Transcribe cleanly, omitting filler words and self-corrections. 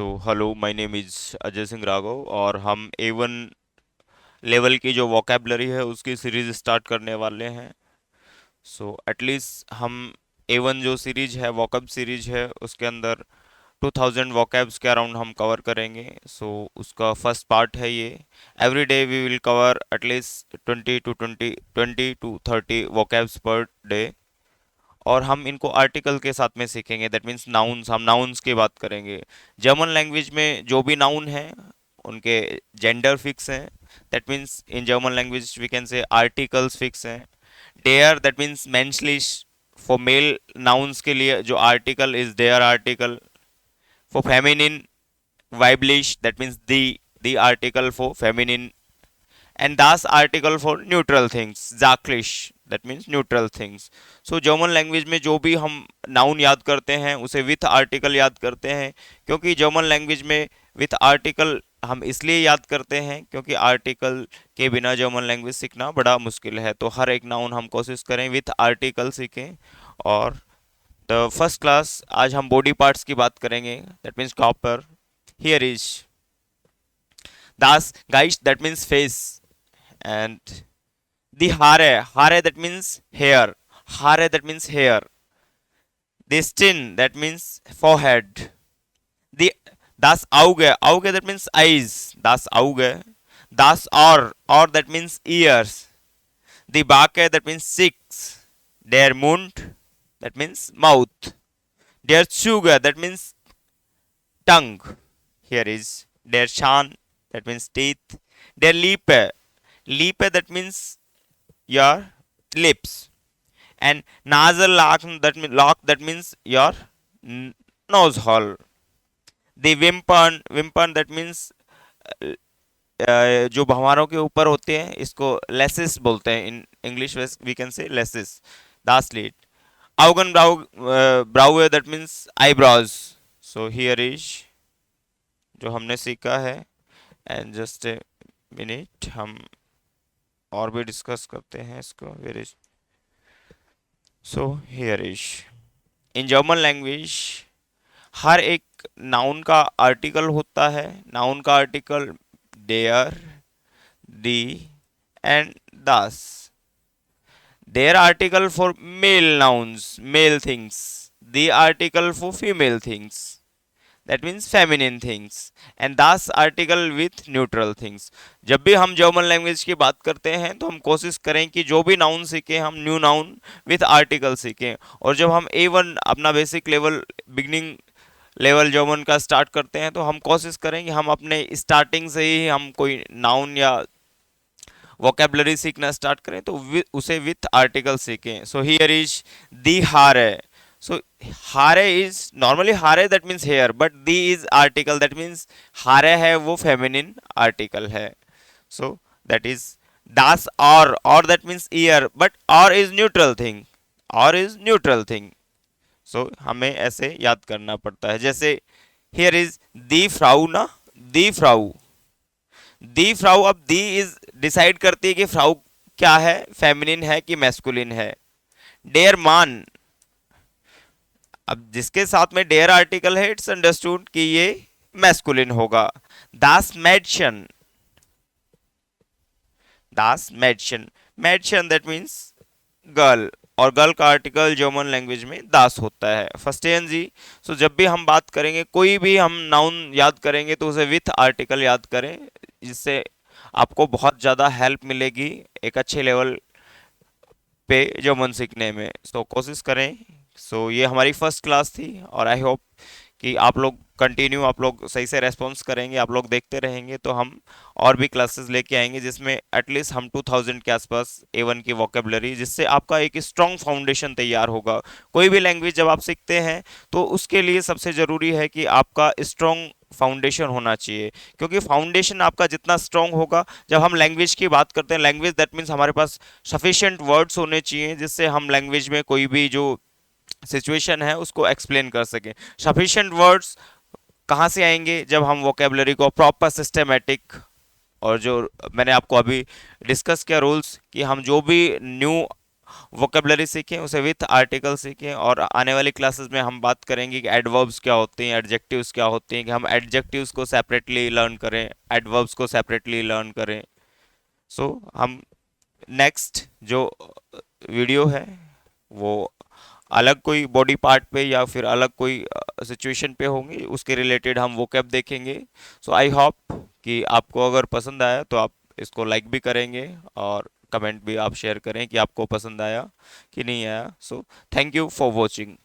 So hello, my name is Ajay Singh Raghav और हम A1 level की जो वोकेबलरी है उसकी सीरीज स्टार्ट करने वाले हैं। सो एटलीस्ट हम A1 जो सीरीज है, वोकैब सीरीज है, उसके अंदर 2000 वोकैब्स के अराउंड हम कवर करेंगे। सो उसका फर्स्ट पार्ट है ये। Every day we will cover at least 20 to 30 vocabs per day. और हम इनको आर्टिकल के साथ में सीखेंगे, दैट मीन्स नाउन्स, हम नाउन्स की बात करेंगे। जर्मन लैंग्वेज में जो भी नाउन है उनके जेंडर फिक्स हैं। That means in German language we can say articles fix हैं। डेयर दैट मीन्स मेंशलिश, फॉर मेल नाउन्स के लिए जो आर्टिकल इज डेयर article. For feminine weiblich, that means the article for feminine, and das article for neutral things, sachlich, that means neutral things. So German language में जो भी हम noun याद करते हैं उसे विथ आर्टिकल याद करते हैं, क्योंकि जर्मन लैंग्वेज में विथ आर्टिकल हम इसलिए याद करते हैं क्योंकि आर्टिकल के बिना जर्मन लैंग्वेज सीखना बड़ा मुश्किल है। तो हर एक नाउन हम कोशिश करें विथ आर्टिकल सीखें। और द फर्स्ट क्लास आज हम बॉडी पार्ट्स की बात करेंगे, that means copper. Here is das Geist, that means face, and the hare that means hair, hare that means hair. The chin that means forehead. The das Auge that means eyes, das Auge. Das or that means ears. The Bake that means six. Der Mund that means mouth. Der Züge that means tongue. Here is der Chan, that means teeth. Der Lippe that means your lips. And nasal lock that means your nose hole. The wimpern that means जो भंवरों के ऊपर होते हैं इसको lashes बोलते हैं। In English we can say lashes. The sleet brow that means eyebrows. So here is जो हमने सीखा है। एंड जस्ट ए मिनट, हम और भी डिस्कस करते हैं इसको। Where is so here is in German language हर एक नाउन का आर्टिकल होता है। नाउन का आर्टिकल डेयर, दी एंड दास। देयर article for male nouns, male things. दी article for female things, that means feminine things. And दास आर्टिकल विथ न्यूट्रल थिंग्स। जब भी हम जर्मन लैंग्वेज की बात करते हैं तो हम कोशिश करें कि जो भी नाउन सीखें हम न्यू नाउन विथ आर्टिकल सीखें। और जब हम A1 अपना basic level, beginning level German का स्टार्ट करते हैं तो हम कोशिश करें कि हम अपने स्टार्टिंग से ही हम कोई नाउन या वोकेबलरी सीखना स्टार्ट करें तो उसे विथ आर्टिकल सीखें। सो हियर इज दी हारे। So hare is normally hare that means hair, but the is article, that means hare है वो feminine article है। So that is das or that means ear, but or is neutral thing, or is neutral thing। So हमें ऐसे याद करना पड़ता है। जैसे here is the frau ना, the frau, the frau। अब the is डिसाइड करती है कि फ्राउ क्या है, फेमिनिन है कि मैस्कुलिन है। डेयर मान, अब जिसके साथ में डेयर आर्टिकल है इट्स अंडरस्टूड कि ये मैस्कुलिन होगा। दास मैडशन, दास मैडशन, मैडशन दैट मीन्स गर्ल। और गर्ल का आर्टिकल जर्मन लैंग्वेज में दास होता है। First N G. सो जब भी हम बात करेंगे, कोई भी हम नाउन याद करेंगे तो उसे विथ आर्टिकल याद करें, जिससे आपको बहुत ज़्यादा हेल्प मिलेगी एक अच्छे लेवल पे जर्मन सीखने में। सो कोशिश करें। सो ये हमारी फर्स्ट क्लास थी और आई होप कि आप लोग कंटिन्यू, आप लोग सही से रेस्पॉन्स करेंगे, आप लोग देखते रहेंगे तो हम और भी क्लासेस लेके आएंगे जिसमें एटलीस्ट हम 2000 के आसपास A1 की वोकेबलरी, जिससे आपका एक स्ट्रॉन्ग फाउंडेशन तैयार होगा। कोई भी लैंग्वेज जब आप सीखते हैं तो उसके लिए सबसे ज़रूरी है कि आपका स्ट्रॉन्ग फाउंडेशन होना चाहिए, क्योंकि फाउंडेशन आपका जितना स्ट्रॉन्ग होगा, जब हम लैंग्वेज की बात करते हैं, लैंग्वेज दैट मीन्स हमारे पास सफिशिएंट वर्ड्स होने चाहिए जिससे हम लैंग्वेज में कोई भी जो सिचुएशन है उसको एक्सप्लेन कर सकें। सफिशिएंट वर्ड्स कहाँ से आएंगे, जब हम वोकेबलरी को प्रॉपर सिस्टमेटिक, और जो मैंने आपको अभी डिस्कस किया रूल्स कि हम जो भी न्यू वोकेबलरी सीखें, उसे विथ आर्टिकल सीखें। और आने वाली क्लासेस में हम बात करेंगे कि एडवर्ब्स क्या होते हैं, एडजेक्टिव्स क्या होते हैं, कि हम एडजेक्टिव्स को सेपरेटली लर्न करें, एडवर्ब्स को सेपरेटली लर्न करें। सो हम नेक्स्ट जो वीडियो है वो अलग कोई बॉडी पार्ट पे या फिर अलग कोई सिचुएशन पे होंगे, उसके रिलेटेड हम वो कैप देखेंगे। सो आई होप कि आपको अगर पसंद आया तो आप इसको लाइक भी करेंगे और कमेंट भी आप शेयर करें कि आपको पसंद आया कि नहीं आया। So thank you for watching.